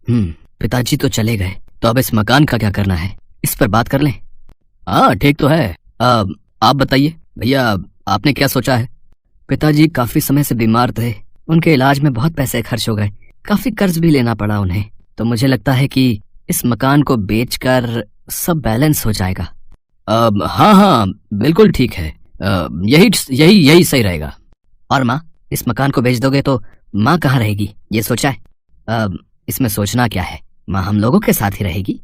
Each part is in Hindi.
पिताजी तो चले गए, तो अब इस मकान का क्या करना है, इस पर बात कर लें। हाँ ठीक तो है। आप बताइए भैया, आपने क्या सोचा है? पिताजी काफी समय से बीमार थे, उनके इलाज में बहुत पैसे खर्च हो गए, काफी कर्ज भी लेना पड़ा उन्हें। तो मुझे लगता है कि इस मकान को बेचकर सब बैलेंस हो जाएगा। हाँ हाँ बिल्कुल ठीक है। यही यही यही सही रहेगा। और माँ, इस मकान को बेच दोगे तो माँ कहाँ रहेगी, ये सोचा है? इसमें सोचना क्या है, माँ हम लोगों के साथ ही रहेगी।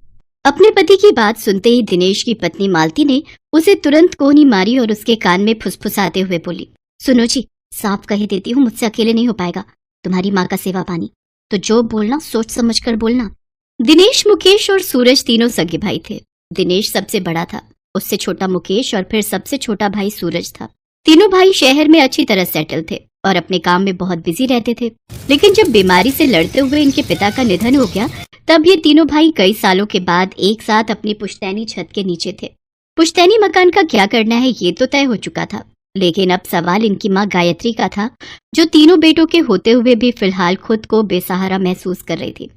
अपने पति की बात सुनते ही दिनेश की पत्नी मालती ने उसे तुरंत कोहनी मारी और उसके कान में फुसफुसाते हुए बोली, सुनो जी, साफ कह देती हूँ, मुझसे अकेले नहीं हो पाएगा तुम्हारी माँ का सेवा पानी, तो जो बोलना सोच समझ कर बोलना। दिनेश, मुकेश और सूरज तीनों सगे भाई थे। दिनेश सबसे बड़ा था, उससे छोटा मुकेश और फिर सबसे छोटा भाई सूरज था। तीनों भाई शहर में अच्छी तरह सेटल थे और अपने काम में बहुत बिजी रहते थे। लेकिन जब बीमारी से लड़ते हुए इनके पिता का निधन हो गया, तब ये तीनों भाई कई सालों के बाद एक साथ अपनी पुश्तैनी छत के नीचे थे। पुश्तैनी मकान का क्या करना है ये तो तय हो चुका था, लेकिन अब सवाल इनकी माँ गायत्री का था, जो तीनों बेटों के होते हुए भी फिलहाल खुद को बेसहारा महसूस कर रही थी।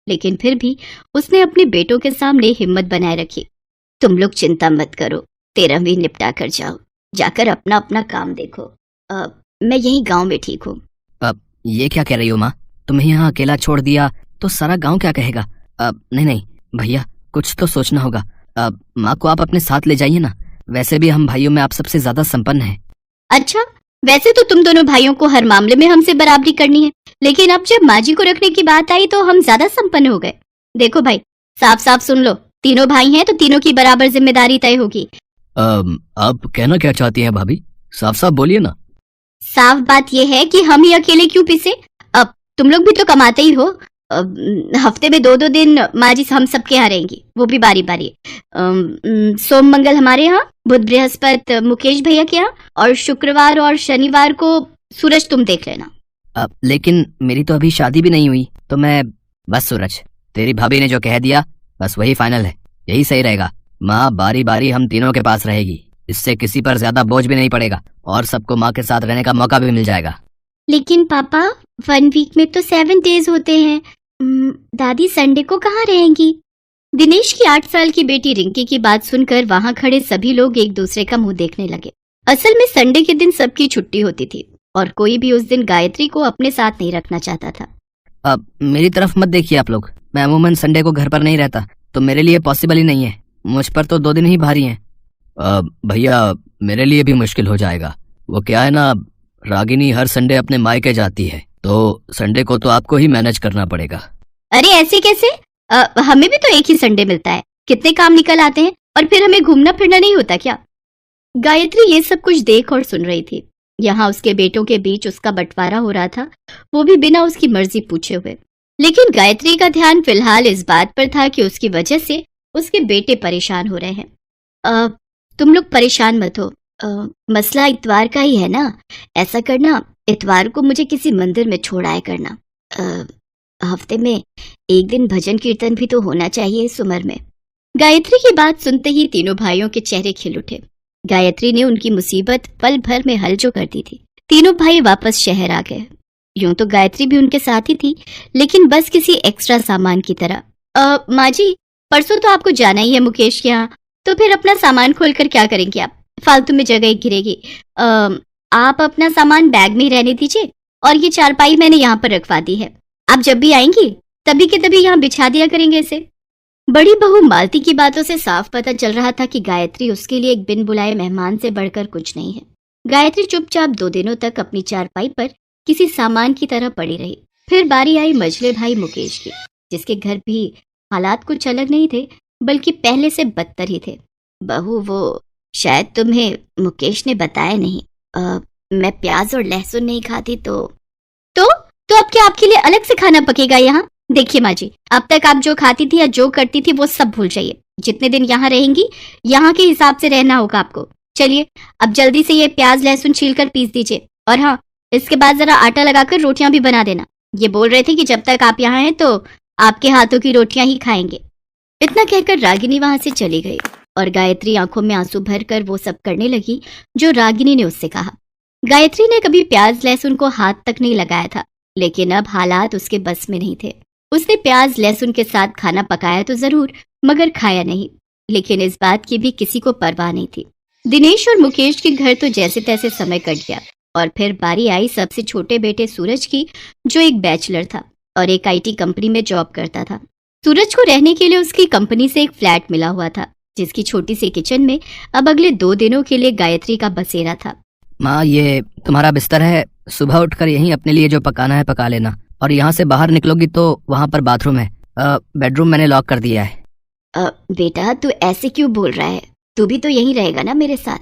लेकिन फिर भी उसने अपने बेटों के सामने हिम्मत बनाए रखी। तुम लोग चिंता मत करो, 13वीं निपटा कर जाओ, जाकर अपना अपना काम देखो। मैं यही गांव में ठीक हूँ। ये क्या कह रही हो माँ, तुम्हें यहाँ अकेला छोड़ दिया तो सारा गांव क्या कहेगा? नहीं नहीं भैया, कुछ तो सोचना होगा। माँ को आप अपने साथ ले जाइए ना, वैसे भी हम भाइयों में आप सबसे ज्यादा संपन्न हैं। अच्छा, वैसे तो तुम दोनों भाइयों को हर मामले में हमसे बराबरी करनी है, लेकिन अब जब माँ जी को रखने की बात आई तो हम ज्यादा संपन्न हो गए। देखो भाई, साफ साफ सुन लो, तीनों भाई हैं तो तीनों की बराबर जिम्मेदारी तय होगी। आप कहना क्या चाहती हैं भाभी, साफ साफ बोलिए ना। साफ बात यह है कि हम ही अकेले क्यों पिसे, अब तुम लोग भी तो कमाते ही हो। हफ्ते में 2-2 दिन माँ जी हम सबके यहाँ रहेंगी, वो भी बारी बारी। सोम मंगल हमारे यहाँ, बुध बृहस्पति मुकेश भैया के यहाँ, और शुक्रवार और शनिवार को सूरज तुम देख लेना। लेकिन मेरी तो अभी शादी भी नहीं हुई, तो मैं बस सूरज, तेरी भाभी ने जो कह दिया बस वही फाइनल है, यही सही रहेगा। माँ बारी बारी हम तीनों के पास रहेगी, इससे किसी पर ज्यादा बोझ भी नहीं पड़ेगा और सबको माँ के साथ रहने का मौका भी मिल जाएगा। लेकिन पापा, 1 वीक में तो 7 डेज होते हैं, दादी संडे को कहाँ रहेंगी? दिनेश की 8 साल की बेटी रिंकी की बात सुनकर वहाँ खड़े सभी लोग एक दूसरे का मुंह देखने लगे। असल में संडे के दिन सबकी छुट्टी होती थी और कोई भी उस दिन गायत्री को अपने साथ नहीं रखना चाहता था। मेरी तरफ मत देखिए आप लोग, मैं अमूमन संडे को घर पर नहीं रहता, तो मेरे लिए पॉसिबल ही नहीं है। मुझ पर तो 2 दिन ही भारी हैं। भैया मेरे लिए भी मुश्किल हो जाएगा, वो क्या है ना, रागिनी हर संडे अपने मायके जाती है, तो संडे को तो आपको ही मैनेज करना पड़ेगा। अरे ऐसे कैसे, हमें भी तो एक ही संडे मिलता है, कितने काम निकल आते हैं और फिर हमें घूमना फिरना नहीं होता क्या? गायत्री ये सब कुछ देख और सुन रही थी। यहाँ उसके बेटों के बीच उसका बंटवारा हो रहा था, वो भी बिना उसकी मर्जी पूछे हुए। लेकिन गायत्री का ध्यान फिलहाल इस बात पर था कि उसकी वजह से उसके बेटे परेशान हो रहे हैं। तुम लोग परेशान मत हो, मसला इतवार का ही है ना। ऐसा करना, इतवार को मुझे किसी मंदिर में छोड़ आया करना। हफ्ते में एक दिन भजन कीर्तन भी तो होना चाहिए इस उम्र में। गायत्री की बात सुनते ही तीनों भाइयों के चेहरे खिल उठे। गायत्री ने उनकी मुसीबत पल भर में हल जो कर दी थी। तीनों भाई वापस शहर आ गए। यूं तो गायत्री भी उनके साथ ही थी, लेकिन बस किसी एक्स्ट्रा सामान की तरह। माँ जी, परसों तो आपको जाना ही है मुकेश के यहाँ, तो फिर अपना सामान खोलकर क्या करेंगे आप, फालतू में जगह गिरेगी। आप अपना सामान बैग में ही रहने दीजिए, और ये चारपाई मैंने यहाँ पर रखवा दी है, आप जब भी आएंगी तभी के तभी यहाँ बिछा दिया करेंगे इसे। बड़ी बहू मालती की बातों से साफ पता चल रहा था कि गायत्री उसके लिए एक बिन बुलाए मेहमान से बढ़कर कुछ नहीं है। गायत्री चुपचाप 2 दिनों तक अपनी चारपाई पर किसी सामान की तरह पड़ी रही। फिर बारी आई मझले भाई मुकेश की, जिसके घर भी हालात कुछ अलग नहीं थे, बल्कि पहले से बदतर ही थे। बहू, वो शायद तुम्हें मुकेश ने बताया नहीं, मैं प्याज और लहसुन नहीं खाती, तो अब क्या आपके लिए अलग से खाना पकेगा यहाँ? देखिए माँ जी, अब तक आप जो खाती थी या जो करती थी वो सब भूल जाइए। जितने दिन यहाँ रहेंगी, यहाँ के हिसाब से रहना होगा आपको। चलिए अब जल्दी से ये प्याज लहसुन छील कर पीस दीजिए, और हाँ, इसके बाद जरा आटा लगाकर रोटियां भी बना देना। ये बोल रहे थे कि जब तक आप यहाँ हैं तो आपके हाथों की रोटियां ही खाएंगे। इतना कहकर रागिनी वहां से चली गई और गायत्री आंखों में आंसू भरकर वो सब करने लगी जो रागिनी ने उससे कहा। गायत्री ने कभी प्याज लहसुन को हाथ तक नहीं लगाया था, लेकिन अब हालात उसके बस में नहीं थे। उसने प्याज लहसुन के साथ खाना पकाया तो जरूर, मगर खाया नहीं। लेकिन इस बात की भी किसी को परवाह नहीं थी। दिनेश और मुकेश के घर तो जैसे तैसे समय कट गया और फिर बारी आई सबसे छोटे बेटे सूरज की, जो एक बैचलर था और एक आईटी कंपनी में जॉब करता था। सूरज को रहने के लिए उसकी कंपनी से एक फ्लैट मिला हुआ था, जिसकी छोटी सी किचन में अब अगले 2 दिनों के लिए गायत्री का बसेरा था। माँ, ये तुम्हारा बिस्तर है, सुबह उठकर यहीं अपने लिए जो पकाना है पका लेना, और यहाँ से बाहर निकलोगी तो वहाँ पर बाथरूम है। बेडरूम मैंने लॉक कर दिया है। बेटा तू ऐसे क्यों बोल रहा है? तू भी तो यहीं रहेगा ना मेरे साथ?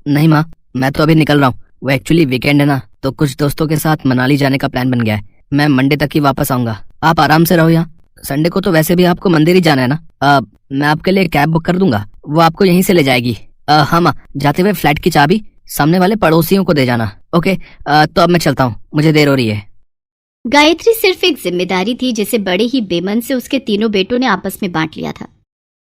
नहीं माँ, मैं तो अभी निकल रहा हूँ। वो एक्चुअली वीकेंड है ना, तो कुछ दोस्तों के साथ मनाली जाने का प्लान बन गया है। मैं मंडे तक ही वापस आऊंगा। आप आराम से रहो यहाँ। संडे को तो वैसे भी आपको मंदिर ही जाना है ना। मैं आपके लिए कैब बुक कर दूंगा, वो आपको यहीं से ले जाएगी। हाँ माँ, जाते हुए फ्लैट की चाबी सामने वाले पड़ोसियों को दे जाना। ओके, तो अब मैं चलता हूँ, मुझे देर हो रही है। गायत्री सिर्फ एक जिम्मेदारी थी जिसे बड़े ही बेमन से उसके तीनों बेटों ने आपस में बांट लिया था।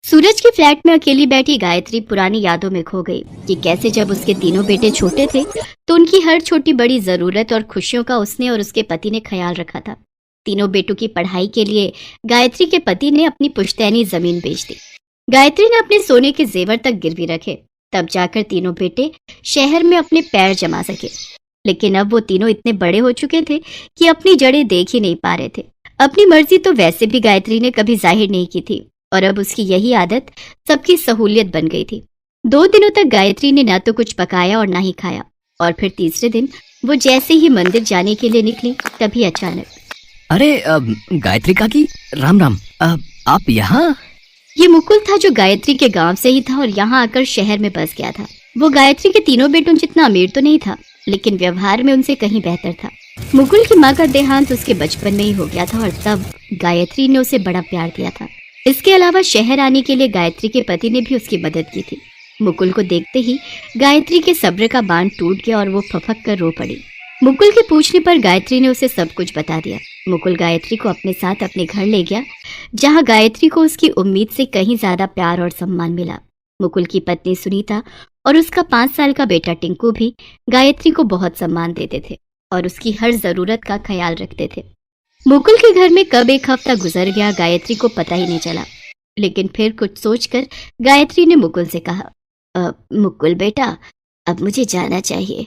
सूरज की फ्लैट में अकेली बैठी गायत्री पुरानी यादों में खो गई कि कैसे जब उसके तीनों बेटे छोटे थे तो उनकी हर छोटी बड़ी जरूरत और खुशियों का उसने और उसके पति ने ख्याल रखा था। तीनों बेटों की पढ़ाई के लिए गायत्री के पति ने अपनी पुश्तैनी जमीन बेच दी। गायत्री ने अपने सोने के जेवर तक गिरवी रखे, तब जाकर तीनों बेटे शहर में अपने पैर जमा सके। लेकिन अब वो तीनों इतने बड़े हो चुके थे कि अपनी जड़ें देख ही नहीं पा रहे थे। अपनी मर्जी तो वैसे भी गायत्री ने कभी जाहिर नहीं की थी और अब उसकी यही आदत सबकी सहूलियत बन गई थी। 2 दिनों तक गायत्री ने ना तो कुछ पकाया और ना ही खाया, और फिर तीसरे दिन वो जैसे ही मंदिर जाने के लिए निकली तभी अचानक, अरे गायत्री काकी, राम राम। आप यहाँ? ये मुकुल था जो गायत्री के गांव से ही था और यहाँ आकर शहर में बस गया था। वो गायत्री के तीनों बेटों जितना अमीर तो नहीं था, लेकिन व्यवहार में उनसे कहीं बेहतर था। मुकुल की माँ का देहांत उसके बचपन में ही हो गया था और तब गायत्री ने उसे बड़ा प्यार दिया था। इसके अलावा शहर आने के लिए गायत्री के पति ने भी उसकी मदद की थी। मुकुल को देखते ही गायत्री के सब्र का बांध टूट गया और वो फफक कर रो पड़ी। मुकुल के पूछने पर गायत्री ने उसे सब कुछ बता दिया। मुकुल गायत्री को अपने साथ अपने घर ले गया, जहाँ गायत्री को उसकी उम्मीद से कहीं ज्यादा प्यार और सम्मान मिला। मुकुल की पत्नी सुनीता और उसका 5 साल का बेटा टिंकू भी गायत्री को बहुत सम्मान देते थे और उसकी हर जरूरत का ख्याल रखते थे। मुकुल के घर में कब एक हफ्ता गुजर गया गायत्री को पता ही नहीं चला। लेकिन फिर कुछ सोचकर गायत्री ने मुकुल से कहा, मुकुल बेटा, अब मुझे जाना चाहिए।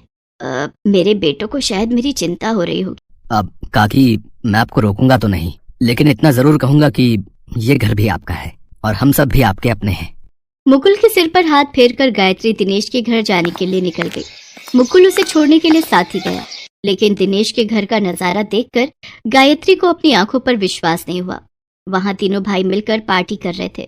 मेरे बेटों को शायद मेरी चिंता हो रही होगी। अब काकी, मैं आपको रोकूंगा तो नहीं, लेकिन इतना जरूर कहूंगा कि ये घर भी आपका है और हम सब भी आपके अपने हैं। मुकुल के सिर पर हाथ फेरकर गायत्री दिनेश के घर जाने के लिए निकल गई। मुकुल उसे छोड़ने के लिए साथ ही गया, लेकिन दिनेश के घर का नजारा देखकर गायत्री को अपनी आंखों पर विश्वास नहीं हुआ। वहां तीनों भाई मिलकर पार्टी कर रहे थे।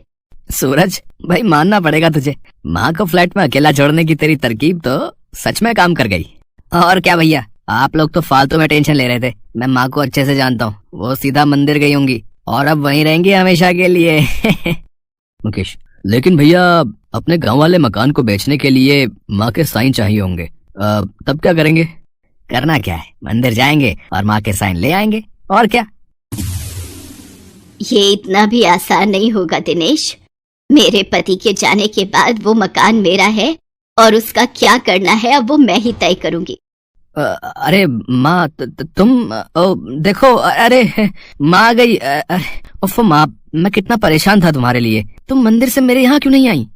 सूरज भाई, मानना पड़ेगा तुझे, माँ को फ्लैट में अकेला छोड़ने की तेरी तरकीब तो सच में काम कर गई। और क्या भैया, आप लोग तो फालतू में टेंशन ले रहे थे। मैं माँ को अच्छे से जानता हूँ, वो सीधा मंदिर गई होंगी और अब वहीं रहेंगी हमेशा के लिए। मुकेश, लेकिन भैया अपने गांव वाले मकान को बेचने के लिए माँ के साइन चाहिए होंगे, तब क्या करेंगे? करना क्या है, मंदिर जाएंगे और माँ के साइन ले आएंगे, और क्या। ये इतना भी आसान नहीं होगा दिनेश। मेरे पति के जाने के बाद वो मकान मेरा है और उसका क्या करना है अब वो मैं ही तय करूंगी। अरे माँ, तुम देखो, अरे माँ आ गई। उफ माँ, मैं कितना परेशान था तुम्हारे लिए। तुम मंदिर से मेरे यहाँ क्यों नहीं आई?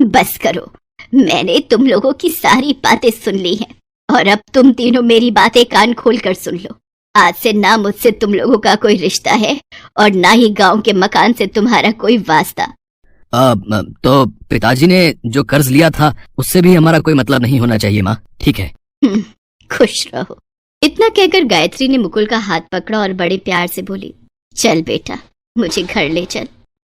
बस करो, मैंने तुम लोगों की सारी बातें सुन ली हैं और अब तुम तीनों मेरी बातें कान खोल कर सुन लो। आज से ना मुझसे तुम लोगों का कोई रिश्ता है और ना ही गांव के मकान से तुम्हारा कोई वास्ता। तो पिताजी ने जो कर्ज लिया था उससे भी हमारा कोई मतलब नहीं होना चाहिए माँ, ठीक है? खुश रहो। इतना कहकर गायत्री ने मुकुल का हाथ पकड़ा और बड़े प्यार से बोली, चल बेटा, मुझे घर ले चल।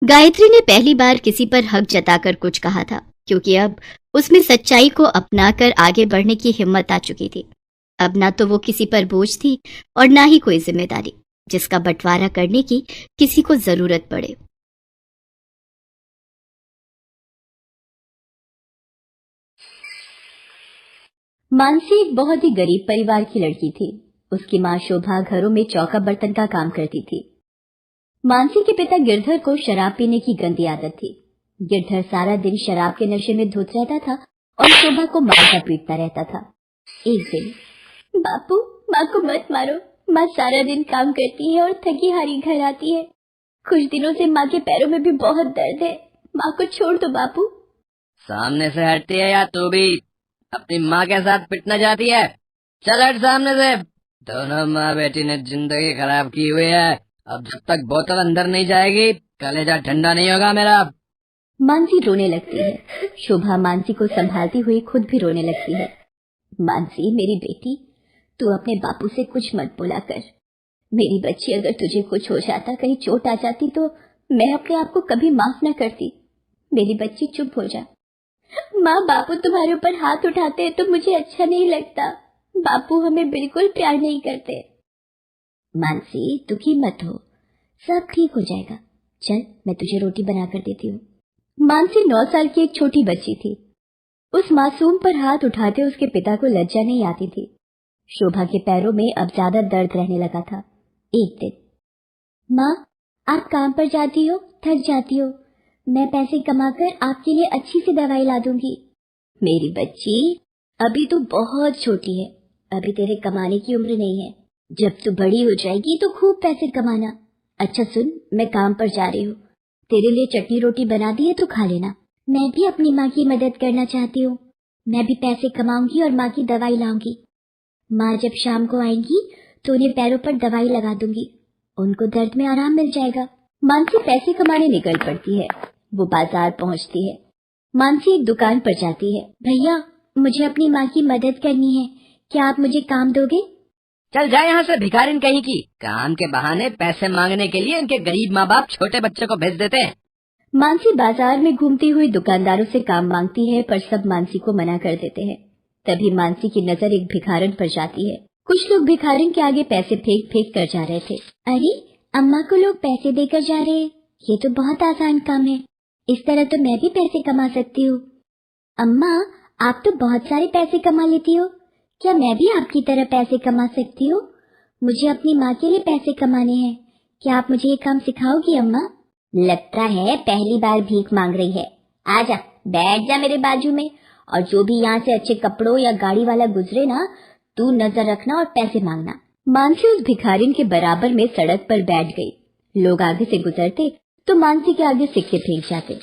गायत्री ने पहली बार किसी पर हक जताकर कुछ कहा था, क्योंकि अब उसमें सच्चाई को अपनाकर आगे बढ़ने की हिम्मत आ चुकी थी। अब ना तो वो किसी पर बोझ थी और ना ही कोई जिम्मेदारी जिसका बंटवारा करने की किसी को जरूरत पड़े। मानसी एक बहुत ही गरीब परिवार की लड़की थी। उसकी माँ शोभा घरों में चौका बर्तन का काम करती थी। मानसी के पिता गिरधर को शराब पीने की गंदी आदत थी। गिरधर सारा दिन शराब के नशे में धुत रहता था और शोभा को मारता पीटता रहता था। एक दिन, बापू, माँ को मत मारो, माँ सारा दिन काम करती है और थकी हारी घर आती है। कुछ दिनों से माँ के पैरों में भी बहुत दर्द है। माँ को छोड़ दो बापू। सामने से हटती है या तू भी अपनी माँ के साथ पिटना चाहती है? चल हट सामने से। दोनों माँ बेटी ने जिंदगी खराब की हुई है। अब जब तक बोतल अंदर नहीं जाएगी कलेजा ठंडा नहीं होगा मेरा। मानसी रोने लगती है। शोभा मानसी को संभालती हुई खुद भी रोने लगती है। मानसी मेरी बेटी, तू अपने बापू से कुछ मत बोला कर। मेरी बच्ची, अगर तुझे कुछ हो जाता, कहीं चोट आ जाती तो मैं अपने आप को कभी माफ न करती। मेरी बच्ची चुप हो जा। माँ, बापू तुम्हारे ऊपर हाथ उठाते हैं तो मुझे अच्छा नहीं लगता। बापू हमें बिल्कुल प्यार नहीं करते। मानसी दुखी मत हो, सब ठीक हो जाएगा। चल मैं तुझे रोटी बना कर देती हूँ। मानसी 9 साल की एक छोटी बच्ची थी। उस मासूम पर हाथ उठाते उसके पिता को लज्जा नहीं आती थी। शोभा के पैरों में अब ज्यादा दर्द रहने लगा था। एक दिन, माँ आप काम पर जाती हो, थक जाती हो, मैं पैसे कमाकर आपके लिए अच्छी सी दवाई ला दूंगी। मेरी बच्ची, अभी तू बहुत छोटी है, अभी तेरे कमाने की उम्र नहीं है। जब तू बड़ी हो जाएगी तो खूब पैसे कमाना। अच्छा सुन, मैं काम पर जा रही हूँ, तेरे लिए चटनी रोटी बना दी है तो खा लेना। मैं भी अपनी माँ की मदद करना चाहती हूँ। मैं भी पैसे कमाऊंगी और माँ की दवाई लाऊंगी। माँ जब शाम को आएंगी तो उन्हें पैरों पर दवाई लगा दूंगी, उनको दर्द में आराम मिल जाएगा। मानसी पैसे कमाने निकल पड़ती है। वो बाजार पहुँचती है। मानसी एक दुकान पर जाती है। भैया, मुझे अपनी माँ की मदद करनी है, क्या आप मुझे काम दोगे? चल जाए यहाँ से भिखारिन कहीं की। काम के बहाने पैसे मांगने के लिए इनके गरीब माँ बाप छोटे बच्चे को भेज देते हैं। मानसी बाजार में घूमती हुई दुकानदारों से काम मांगती है, पर सब मानसी को मना कर देते हैं। तभी मानसी की नजर एक भिखारन पर जाती है। कुछ लोग भिखारन के आगे पैसे फेंक फेंक कर जा रहे थे। अरे, अम्मा को लोग पैसे देकर जा रहे हैं, ये तो बहुत आसान काम है। इस तरह तो मैं भी पैसे कमा सकती हूँ। अम्मा, आप तो बहुत सारे पैसे कमा लेती हो, क्या मैं भी आपकी तरह पैसे कमा सकती हूँ? मुझे अपनी माँ के लिए पैसे कमाने हैं, क्या आप मुझे ये काम सिखाओगी अम्मा? लगता है पहली बार भीख मांग रही है। आजा, बैठ जा मेरे बाजू में, और जो भी यहाँ से अच्छे कपड़ों या गाड़ी वाला गुजरे ना, तू नजर रखना और पैसे मांगना। मानसी उस भिखारिन के बराबर में सड़क पर बैठ गई। लोग आगे से गुजरते तो मानसी के आगे सिक्के फेंक जाते।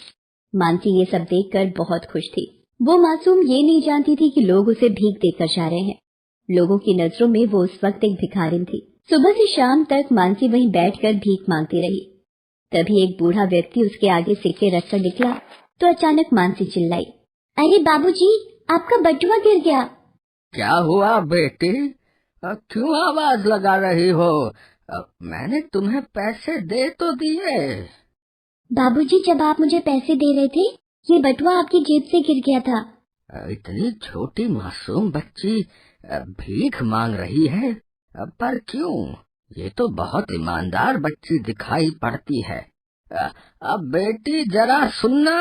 मानसी ये सब देखकर बहुत खुश थी। वो मासूम ये नहीं जानती थी कि लोग उसे भीख देकर जा रहे हैं। लोगों की नजरों में वो उस वक्त एक भिखारिन थी। सुबह से शाम तक मानसी वहीं बैठकर भीख मांगती रही। तभी एक बूढ़ा व्यक्ति उसके आगे सिक्के रखकर निकला तो अचानक मानसी चिल्लाई, अरे बाबूजी, आपका बटुआ गिर गया। क्या हुआ बेटी? क्यों आवाज लगा रही हो? मैंने तुम्हें पैसे दे तो दिए। बाबूजी, जब आप मुझे पैसे दे रहे थे, ये बटुआ आपकी जेब से गिर गया था। इतनी छोटी मासूम बच्ची भीख मांग रही है, पर क्यों? ये तो बहुत ईमानदार बच्ची दिखाई पड़ती है। अब बेटी जरा सुनना।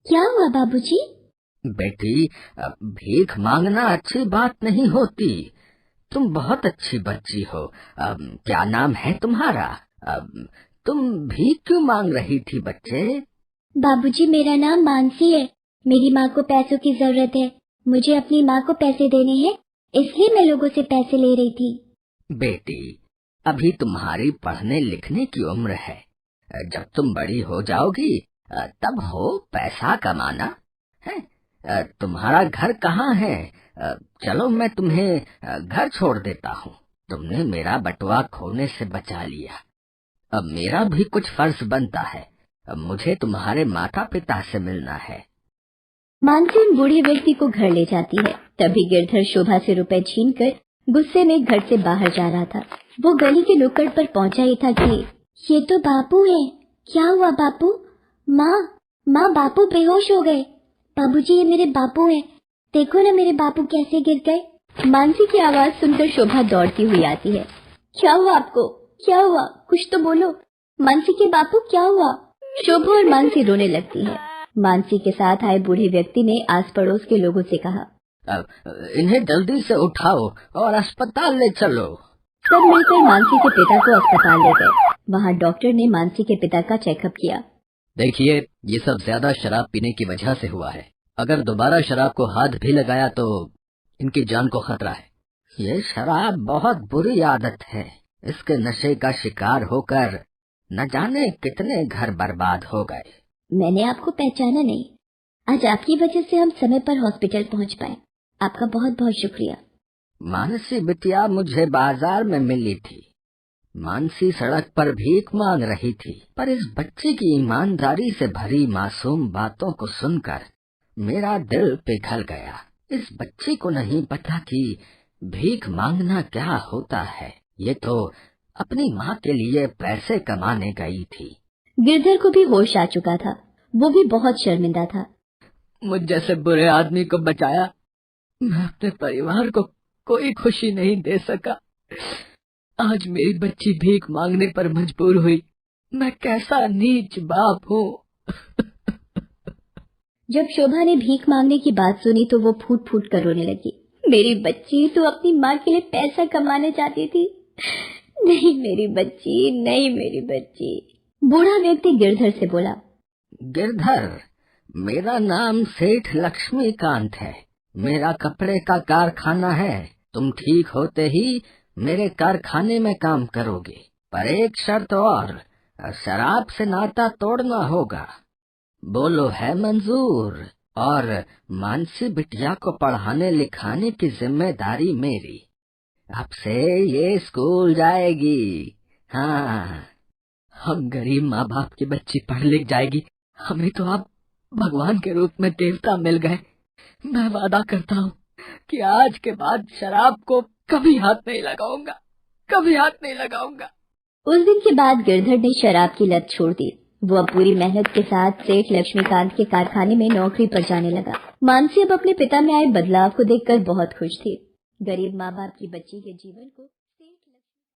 क्या हुआ बाबूजी? बेटी, भीख मांगना अच्छी बात नहीं होती। तुम बहुत अच्छी बच्ची हो। क्या नाम है तुम्हारा? तुम भीख क्यों मांग रही थी बच्चे? बाबूजी, मेरा नाम मानसी है। मेरी माँ को पैसों की जरूरत है, मुझे अपनी माँ को पैसे देने हैं, इसलिए मैं लोगों से पैसे ले रही थी। बेटी, अभी तुम्हारी पढ़ने लिखने की उम्र है। जब तुम बड़ी हो जाओगी तब हो पैसा कमाना है। तुम्हारा घर कहाँ है? चलो मैं तुम्हें घर छोड़ देता हूँ। तुमने मेरा बटुआ खोने से बचा लिया। अब मेरा भी कुछ फर्ज बनता है। अब मुझे तुम्हारे माता पिता से मिलना है। मानसी उन बूढ़े व्यक्ति को घर ले जाती है। तभी गिरधर शोभा से रुपए छीनकर गुस्से में घर से बाहर जा रहा था। वो गली के नुक्कड़ पर पहुंचा ही था कि ये तो बापू है। क्या हुआ बापू? माँ, बापू बेहोश हो गए। बाबूजी, ये मेरे बापू हैं, देखो ना मेरे बापू कैसे गिर गए। मानसी की आवाज सुनकर शोभा दौड़ती हुई आती है। क्या हुआ आपको? क्या हुआ? कुछ तो बोलो। मानसी के बापू, क्या हुआ? शोभा और मानसी रोने लगती है। मानसी के साथ आए बूढ़े व्यक्ति ने आस पड़ोस के लोगों से कहा, इन्हें जल्दी से उठाओ और अस्पताल ले चलो। सब मिलकर मानसी के पिता को अस्पताल ले गए। वहाँ डॉक्टर ने मानसी के पिता का चेकअप किया। देखिए, ये सब ज्यादा शराब पीने की वजह से हुआ है। अगर दोबारा शराब को हाथ भी लगाया तो इनकी जान को खतरा है। ये शराब बहुत बुरी आदत है। इसके नशे का शिकार होकर न जाने कितने घर बर्बाद हो गए। मैंने आपको पहचाना नहीं। आज आपकी वजह से हम समय पर हॉस्पिटल पहुंच पाए। आपका बहुत बहुत शुक्रिया। मानसी बिटिया मुझे बाजार में मिली थी। मानसी सड़क पर भीख मांग रही थी, पर इस बच्चे की ईमानदारी से भरी मासूम बातों को सुनकर मेरा दिल पिघल गया। इस बच्चे को नहीं पता कि भीख मांगना क्या होता है। ये तो अपनी माँ के लिए पैसे कमाने गई थी। गिरधर को भी होश आ चुका था। वो भी बहुत शर्मिंदा था। मुझ जैसे बुरे आदमी को बचाया। मैं अपने परिवार को कोई खुशी नहीं दे सका। आज मेरी बच्ची भीख मांगने पर मजबूर हुई। मैं कैसा नीच बाप हूँ। जब शोभा ने भीख मांगने की बात सुनी तो वो फूट फूट कर रोने लगी। मेरी बच्ची तो अपनी माँ के लिए पैसा कमाने चाहती थी। नहीं मेरी बच्ची, नहीं मेरी बच्ची। बूढ़ा व्यक्ति गिरधर से बोला, गिरधर, मेरा नाम सेठ लक्ष्मीकांत है। मेरा कपड़े का कारखाना है। तुम ठीक होते ही मेरे कारखाने में काम करोगे, पर एक शर्त और, शराब से नाता तोड़ना होगा। बोलो है मंजूर? और मानसी बिटिया को पढ़ाने लिखाने की जिम्मेदारी मेरी। अब से ये स्कूल जाएगी। हाँ, हम गरीब माँ बाप की बच्ची पढ़ लिख जाएगी। हमें तो आप भगवान के रूप में देवता मिल गए। मैं वादा करता हूँ कि आज के बाद शराब को कभी हाथ नहीं लगाऊंगा, कभी हाथ नहीं लगाऊंगा। उस दिन के बाद गिरधर ने शराब की लत छोड़ दी। वो अब पूरी मेहनत के साथ सेठ लक्ष्मीकांत के कारखाने में नौकरी पर जाने लगा। मानसी अब अपने पिता में आए बदलाव को देखकर बहुत खुश थी। गरीब माँ बाप की बच्ची के जीवन को